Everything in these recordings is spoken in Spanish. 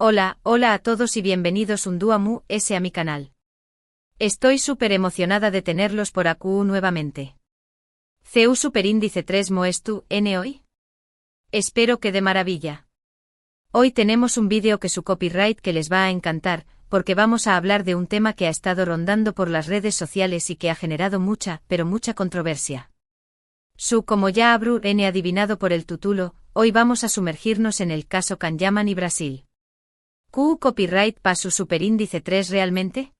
Hola a todos y bienvenidos un día más a mi canal. Estoy súper emocionada de tenerlos por aquí nuevamente. CU Superíndice 3 Moestu N hoy. Espero que de maravilla. Hoy tenemos un vídeo que su copyright que les va a encantar, porque vamos a hablar de un tema que ha estado rondando por las redes sociales y que ha generado mucha controversia. Como ya habrán adivinado por el título, hoy vamos a sumergirnos en el caso Kanyaman y Brasil. ¿Q copyright pa su superíndice 3 realmente?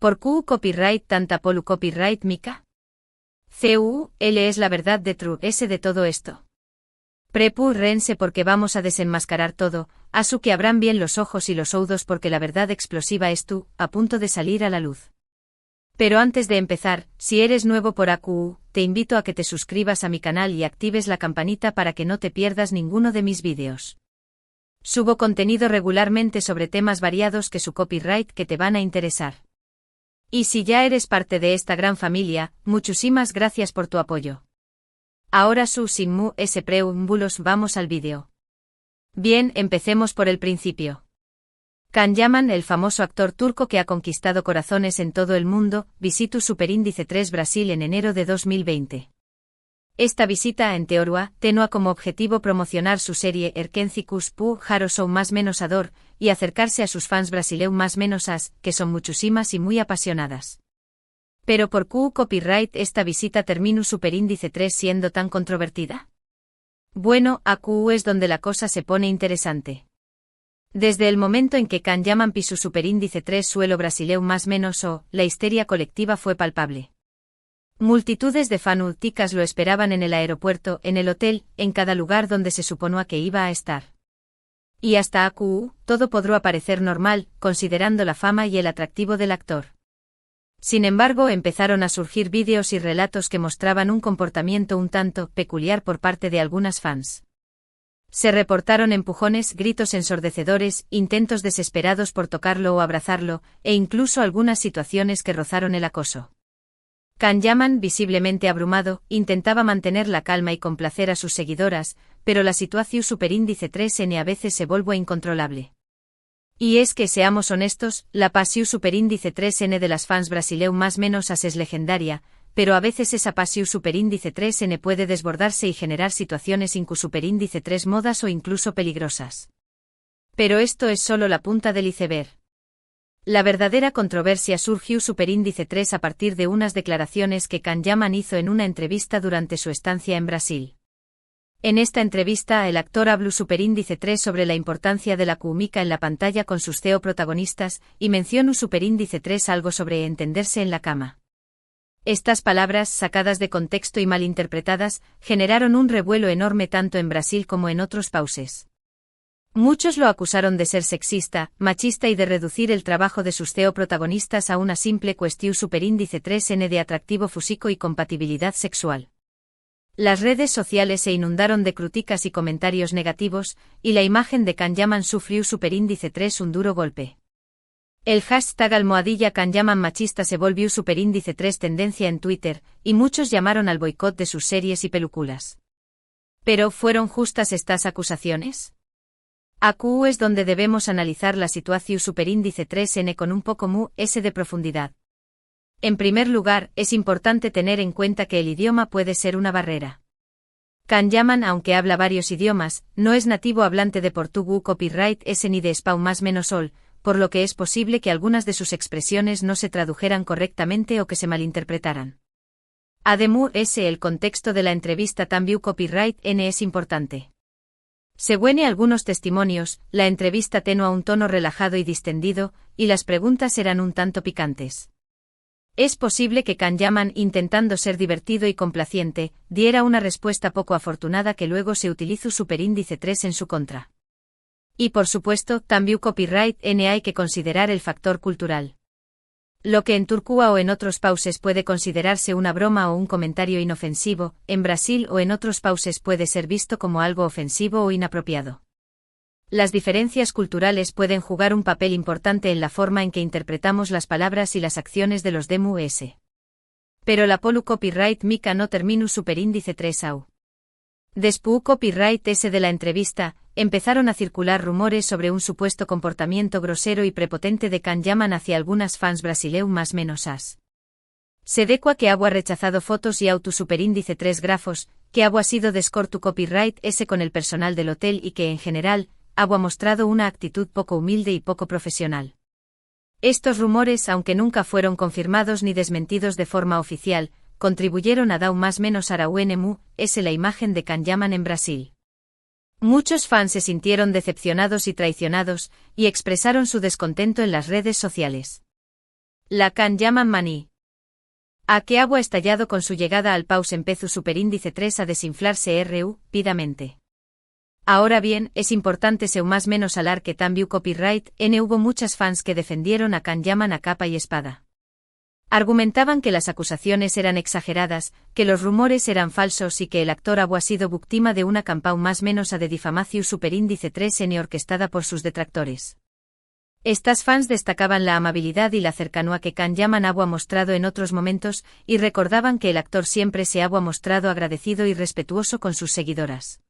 ¿Por Q copyright tanta polu copyright mica? L es la verdad de true S de todo esto. Prepúrense porque vamos a desenmascarar todo, asu que abran bien los ojos y los oídos porque la verdad explosiva es tú, a punto de salir a la luz. Pero antes de empezar, si eres nuevo por AQ, te invito a que te suscribas a mi canal y actives la campanita para que no te pierdas ninguno de mis vídeos. Subo contenido regularmente sobre temas variados que su copyright que te van a interesar. Y si ya eres parte de esta gran familia, muchísimas gracias por tu apoyo. Ahora sin preámbulos vamos al vídeo. Bien, empecemos por el principio. Kanyaman, el famoso actor turco que ha conquistado corazones en todo el mundo, visitó Superíndice 3 Brasil en enero de 2020. Esta visita en teoría tenía como objetivo promocionar su serie Erkencicus pu Jaro Show más menos ador, y acercarse a sus fans brasileños más menos que son muchísimas y muy apasionadas. Pero ¿por qué copyright esta visita terminó Superíndice 3 siendo tan controvertida? Bueno, aquí es donde la cosa se pone interesante. Desde el momento en que Kanyaman pisó Superíndice 3 suelo brasileño más menos la histeria colectiva fue palpable. Multitudes de fanáticas lo esperaban en el aeropuerto, en el hotel, en cada lugar donde se suponía que iba a estar. Y hasta aquí, todo podrá parecer normal, considerando la fama y el atractivo del actor. Sin embargo, empezaron a surgir vídeos y relatos que mostraban un comportamiento un tanto peculiar por parte de algunas fans. Se reportaron empujones, gritos ensordecedores, intentos desesperados por tocarlo o abrazarlo, e incluso algunas situaciones que rozaron el acoso. Kanyaman, visiblemente abrumado, intentaba mantener la calma y complacer a sus seguidoras, pero la situación Superíndice 3N a veces se vuelve incontrolable. Y es que seamos honestos, la pasión Superíndice 3N de las fans brasileños más menos es legendaria, pero a veces esa pasión Superíndice 3N puede desbordarse y generar situaciones incluso Superíndice 3 modas o incluso peligrosas. Pero esto es solo la punta del iceberg. La verdadera controversia surgió Superíndice 3 a partir de unas declaraciones que Kanyaman hizo en una entrevista durante su estancia en Brasil. En esta entrevista el actor habló Superíndice 3 sobre la importancia de la química en la pantalla con sus protagonistas, y mencionó Superíndice 3 algo sobre entenderse en la cama. Estas palabras, sacadas de contexto y malinterpretadas, generaron un revuelo enorme tanto en Brasil como en otros países. Muchos lo acusaron de ser sexista, machista y de reducir el trabajo de sus protagonistas a una simple cuestión Superíndice 3N de atractivo físico y compatibilidad sexual. Las redes sociales se inundaron de críticas y comentarios negativos, y la imagen de Kanyaman sufrió Superíndice 3 un duro golpe. El hashtag #Kanyaman machista se volvió Superíndice 3 tendencia en Twitter, y muchos llamaron al boicot de sus series y películas. ¿Pero fueron justas estas acusaciones? Aquí es donde debemos analizar la situación Superíndice 3N con un poco de profundidad. En primer lugar, es importante tener en cuenta que el idioma puede ser una barrera. Kanyaman, aunque habla varios idiomas, no es nativo hablante de portugués copyright S ni de español más menos por lo que es posible que algunas de sus expresiones no se tradujeran correctamente o que se malinterpretaran. Además, el contexto de la entrevista también copyright N es importante. Según algunos testimonios, la entrevista tenía un tono relajado y distendido, y las preguntas eran un tanto picantes. Es posible que Kanyaman, intentando ser divertido y complaciente, diera una respuesta poco afortunada que luego se utilizó Superíndice 3 en su contra. Y por supuesto, también copyright N hay que considerar el factor cultural. Lo que en Turquía o en otros países puede considerarse una broma o un comentario inofensivo, en Brasil o en otros países puede ser visto como algo ofensivo o inapropiado. Las diferencias culturales pueden jugar un papel importante en la forma en que interpretamos las palabras y las acciones de los DMUS. Pero la polu copyright mica no terminó Superíndice 3 au. Después copyright ese de la entrevista, empezaron a circular rumores sobre un supuesto comportamiento grosero y prepotente de Can Yaman hacia algunas fans brasileñas más menos as. Se decua que Agua rechazado fotos y auto superíndice 3 grafos, que Agua ha sido descorto copyright ese con el personal del hotel y que en general, Agua ha mostrado una actitud poco humilde y poco profesional. Estos rumores, aunque nunca fueron confirmados ni desmentidos de forma oficial, contribuyeron a dar más menos a la UNMU, es la imagen de Can Yaman en Brasil. Muchos fans se sintieron decepcionados y traicionados, y expresaron su descontento en las redes sociales. La Can Yaman Maní. A que Agua estallado con su llegada al Paus empezó superíndice 3 a desinflarse rápidamente. Ahora bien, es importante seu más menos hablar que también copyright, hubo muchas fans que defendieron a Can Yaman a capa y espada. Argumentaban que las acusaciones eran exageradas, que los rumores eran falsos y que el actor Agua ha sido víctima de una campaña más menos a de difamación superíndice 3 orquestada por sus detractores. Estas fans destacaban la amabilidad y la cercanía que Can Yaman Agua ha mostrado en otros momentos, y recordaban que el actor siempre se ha mostrado agradecido y respetuoso con sus seguidoras.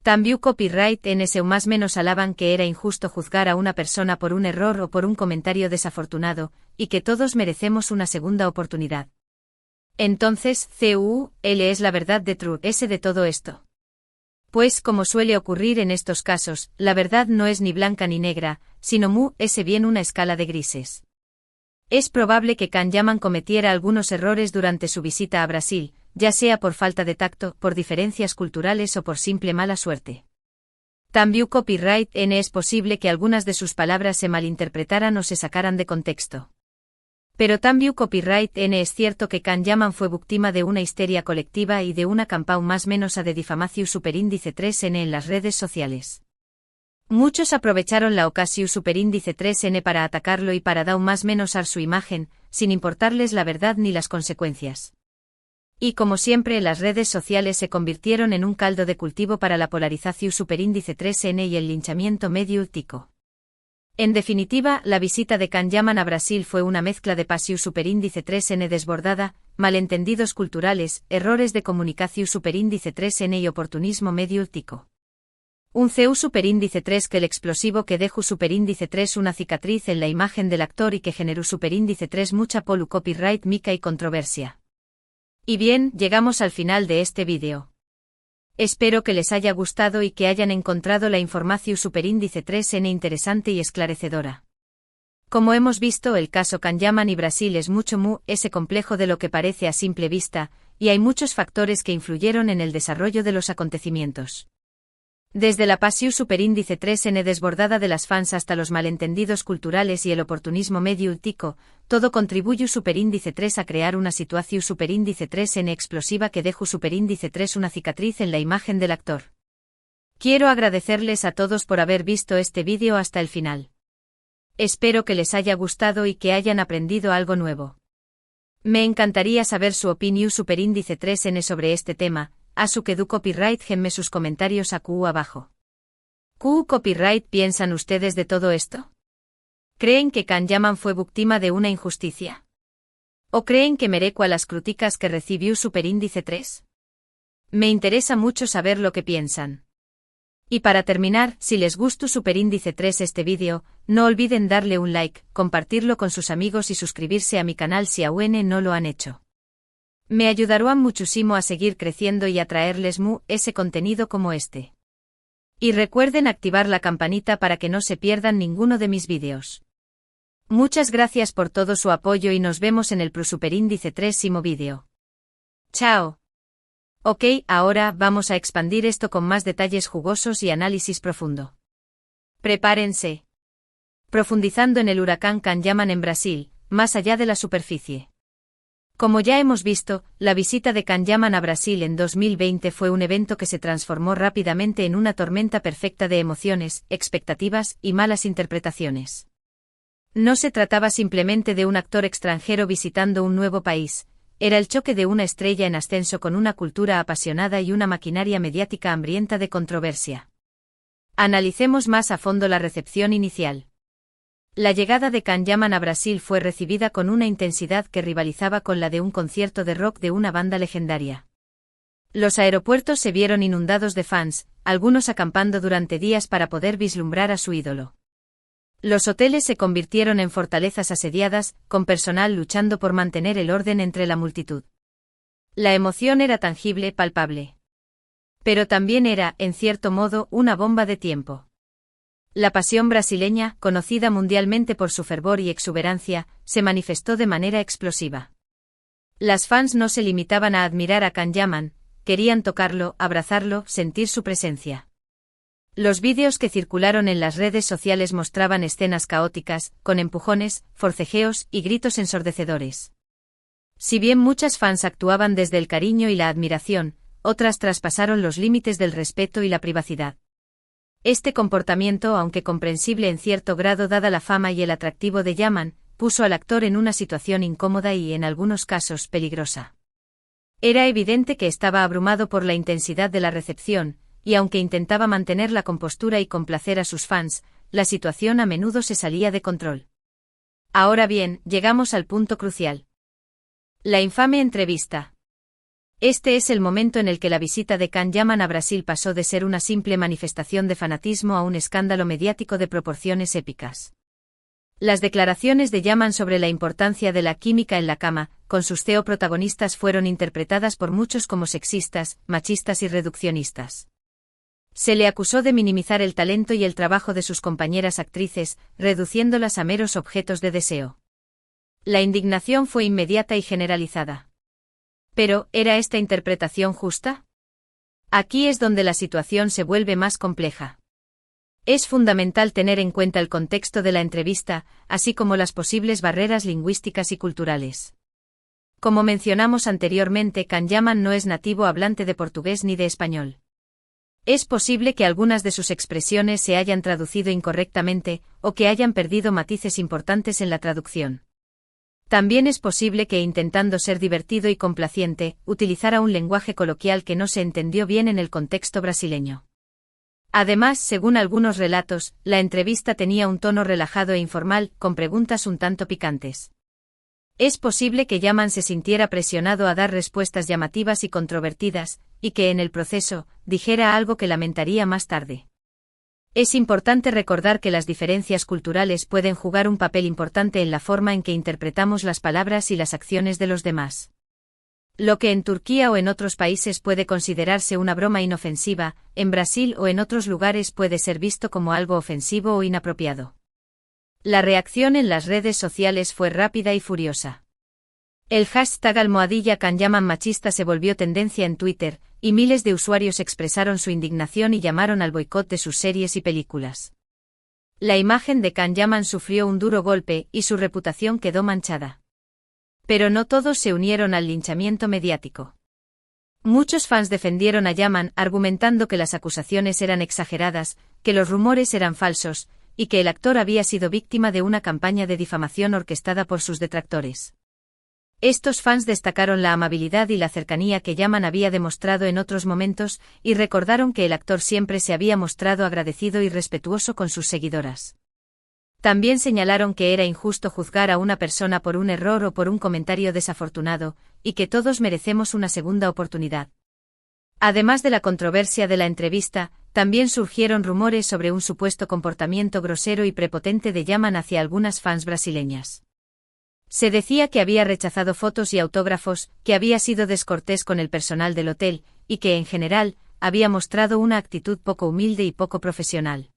También copyright seu más menos alaban que era injusto juzgar a una persona por un error o por un comentario desafortunado, y que todos merecemos una segunda oportunidad. Entonces, ¿cuál es la verdad de todo esto? Pues, como suele ocurrir en estos casos, la verdad no es ni blanca ni negra, sino bien una escala de grises. Es probable que Can Yaman cometiera algunos errores durante su visita a Brasil, ya sea por falta de tacto, por diferencias culturales o por simple mala suerte. También copyright es posible que algunas de sus palabras se malinterpretaran o se sacaran de contexto. Pero también copyright es cierto que Can Yaman fue víctima de una histeria colectiva y de una campaña más menos a de difamación superíndice 3 en las redes sociales. Muchos aprovecharon la ocasión superíndice 3 para atacarlo y para dar más menos a su imagen, sin importarles la verdad ni las consecuencias. Y como siempre, las redes sociales se convirtieron en un caldo de cultivo para la polarización superíndice 3 y el linchamiento mediático. En definitiva, la visita de Can Yaman a Brasil fue una mezcla de pasión superíndice 3 desbordada, malentendidos culturales, errores de comunicación superíndice 3 y oportunismo mediático. Un CU superíndice 3 que el explosivo que dejó superíndice 3 una cicatriz en la imagen del actor y que generó superíndice 3 mucha polu copyright mica y controversia. Y bien, llegamos al final de este vídeo. Espero que les haya gustado y que hayan encontrado la información superíndice 3 interesante y esclarecedora. Como hemos visto, el caso Can Yaman y Brasil es mucho complejo de lo que parece a simple vista, y hay muchos factores que influyeron en el desarrollo de los acontecimientos. Desde la pasión superíndice 3 desbordada de las fans hasta los malentendidos culturales y el oportunismo mediático, todo contribuye superíndice 3 a crear una situación superíndice 3 explosiva que dejó superíndice 3 una cicatriz en la imagen del actor. Quiero agradecerles a todos por haber visto este vídeo hasta el final. Espero que les haya gustado y que hayan aprendido algo nuevo. Me encantaría saber su opinión superíndice 3 sobre este tema. A su que du copyright genme sus comentarios abajo. ¿Qué copyright piensan ustedes de todo esto? ¿Creen que Can Yaman fue víctima de una injusticia? ¿O creen que merecua las críticas que recibió superíndice 3? Me interesa mucho saber lo que piensan. Y para terminar, si les gustó superíndice 3 este vídeo, no olviden darle un like, compartirlo con sus amigos y suscribirse a mi canal si aún no lo han hecho. Me ayudarán muchísimo a seguir creciendo y a traerles ese contenido como este. Y recuerden activar la campanita para que no se pierdan ninguno de mis vídeos. Muchas gracias por todo su apoyo y nos vemos en el superíndice 3º vídeo. Chao. Ok, ahora vamos a expandir esto con más detalles jugosos y análisis profundo. Prepárense. Profundizando en el huracán Can Yaman en Brasil, más allá de la superficie. Como ya hemos visto, la visita de Can Yaman a Brasil en 2020 fue un evento que se transformó rápidamente en una tormenta perfecta de emociones, expectativas y malas interpretaciones. No se trataba simplemente de un actor extranjero visitando un nuevo país, era el choque de una estrella en ascenso con una cultura apasionada y una maquinaria mediática hambrienta de controversia. Analicemos más a fondo la recepción inicial. La llegada de Can Yaman a Brasil fue recibida con una intensidad que rivalizaba con la de un concierto de rock de una banda legendaria. Los aeropuertos se vieron inundados de fans, algunos acampando durante días para poder vislumbrar a su ídolo. Los hoteles se convirtieron en fortalezas asediadas, con personal luchando por mantener el orden entre la multitud. La emoción era tangible, palpable. Pero también era, en cierto modo, una bomba de tiempo. La pasión brasileña, conocida mundialmente por su fervor y exuberancia, se manifestó de manera explosiva. Las fans no se limitaban a admirar a Can Yaman, querían tocarlo, abrazarlo, sentir su presencia. Los vídeos que circularon en las redes sociales mostraban escenas caóticas, con empujones, forcejeos y gritos ensordecedores. Si bien muchas fans actuaban desde el cariño y la admiración, otras traspasaron los límites del respeto y la privacidad. Este comportamiento, aunque comprensible en cierto grado dada la fama y el atractivo de Yaman, puso al actor en una situación incómoda y, en algunos casos, peligrosa. Era evidente que estaba abrumado por la intensidad de la recepción, y aunque intentaba mantener la compostura y complacer a sus fans, la situación a menudo se salía de control. Ahora bien, llegamos al punto crucial. La infame entrevista. Este es el momento en el que la visita de Can Yaman a Brasil pasó de ser una simple manifestación de fanatismo a un escándalo mediático de proporciones épicas. Las declaraciones de Yaman sobre la importancia de la química en la cama, con sus CEO protagonistas, fueron interpretadas por muchos como sexistas, machistas y reduccionistas. Se le acusó de minimizar el talento y el trabajo de sus compañeras actrices, reduciéndolas a meros objetos de deseo. La indignación fue inmediata y generalizada. Pero, ¿era esta interpretación justa? Aquí es donde la situación se vuelve más compleja. Es fundamental tener en cuenta el contexto de la entrevista, así como las posibles barreras lingüísticas y culturales. Como mencionamos anteriormente, Can Yaman no es nativo hablante de portugués ni de español. Es posible que algunas de sus expresiones se hayan traducido incorrectamente, o que hayan perdido matices importantes en la traducción. También es posible que, intentando ser divertido y complaciente, utilizara un lenguaje coloquial que no se entendió bien en el contexto brasileño. Además, según algunos relatos, la entrevista tenía un tono relajado e informal, con preguntas un tanto picantes. Es posible que Yaman se sintiera presionado a dar respuestas llamativas y controvertidas, y que en el proceso, dijera algo que lamentaría más tarde. Es importante recordar que las diferencias culturales pueden jugar un papel importante en la forma en que interpretamos las palabras y las acciones de los demás. Lo que en Turquía o en otros países puede considerarse una broma inofensiva, en Brasil o en otros lugares puede ser visto como algo ofensivo o inapropiado. La reacción en las redes sociales fue rápida y furiosa. El hashtag #Can Yaman machista se volvió tendencia en Twitter, y miles de usuarios expresaron su indignación y llamaron al boicot de sus series y películas. La imagen de Can Yaman sufrió un duro golpe y su reputación quedó manchada. Pero no todos se unieron al linchamiento mediático. Muchos fans defendieron a Yaman argumentando que las acusaciones eran exageradas, que los rumores eran falsos, y que el actor había sido víctima de una campaña de difamación orquestada por sus detractores. Estos fans destacaron la amabilidad y la cercanía que Yaman había demostrado en otros momentos, y recordaron que el actor siempre se había mostrado agradecido y respetuoso con sus seguidoras. También señalaron que era injusto juzgar a una persona por un error o por un comentario desafortunado, y que todos merecemos una segunda oportunidad. Además de la controversia de la entrevista, también surgieron rumores sobre un supuesto comportamiento grosero y prepotente de Yaman hacia algunas fans brasileñas. Se decía que había rechazado fotos y autógrafos, que había sido descortés con el personal del hotel, y que, en general, había mostrado una actitud poco humilde y poco profesional.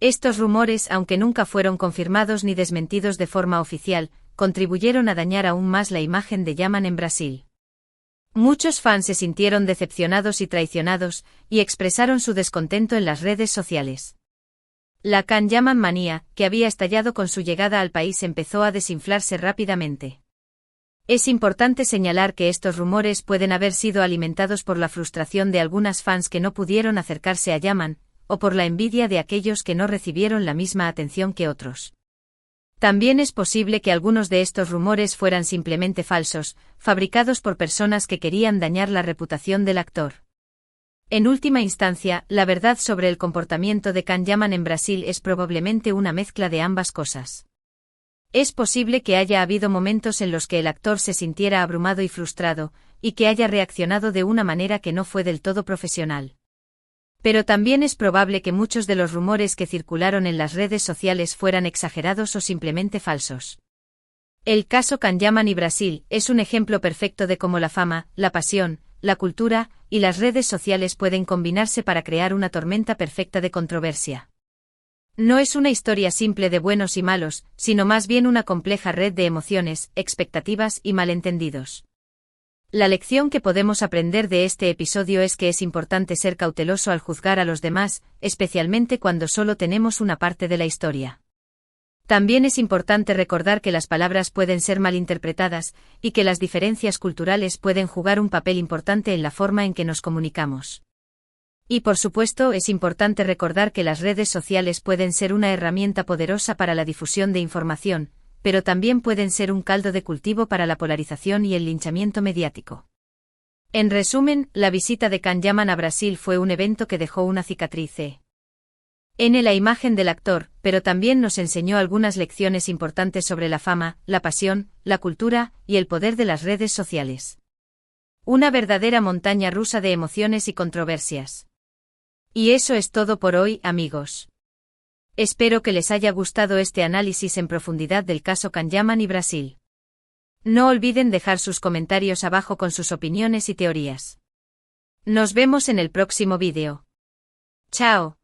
Estos rumores, aunque nunca fueron confirmados ni desmentidos de forma oficial, contribuyeron a dañar aún más la imagen de Yaman en Brasil. Muchos fans se sintieron decepcionados y traicionados, y expresaron su descontento en las redes sociales. La Can Yaman manía, que había estallado con su llegada al país, empezó a desinflarse rápidamente. Es importante señalar que estos rumores pueden haber sido alimentados por la frustración de algunas fans que no pudieron acercarse a Yaman, o por la envidia de aquellos que no recibieron la misma atención que otros. También es posible que algunos de estos rumores fueran simplemente falsos, fabricados por personas que querían dañar la reputación del actor. En última instancia, la verdad sobre el comportamiento de Can Yaman en Brasil es probablemente una mezcla de ambas cosas. Es posible que haya habido momentos en los que el actor se sintiera abrumado y frustrado, y que haya reaccionado de una manera que no fue del todo profesional. Pero también es probable que muchos de los rumores que circularon en las redes sociales fueran exagerados o simplemente falsos. El caso Kanyaman y Brasil es un ejemplo perfecto de cómo la fama, la pasión, la cultura y las redes sociales pueden combinarse para crear una tormenta perfecta de controversia. No es una historia simple de buenos y malos, sino más bien una compleja red de emociones, expectativas y malentendidos. La lección que podemos aprender de este episodio es que es importante ser cauteloso al juzgar a los demás, especialmente cuando solo tenemos una parte de la historia. También es importante recordar que las palabras pueden ser malinterpretadas, y que las diferencias culturales pueden jugar un papel importante en la forma en que nos comunicamos. Y por supuesto es importante recordar que las redes sociales pueden ser una herramienta poderosa para la difusión de información, pero también pueden ser un caldo de cultivo para la polarización y el linchamiento mediático. En resumen, la visita de Kanyaman a Brasil fue un evento que dejó una cicatriz en la imagen del actor, pero también nos enseñó algunas lecciones importantes sobre la fama, la pasión, la cultura y el poder de las redes sociales. Una verdadera montaña rusa de emociones y controversias. Y eso es todo por hoy, amigos. Espero que les haya gustado este análisis en profundidad del caso Kanyaman y Brasil. No olviden dejar sus comentarios abajo con sus opiniones y teorías. Nos vemos en el próximo vídeo. Chao.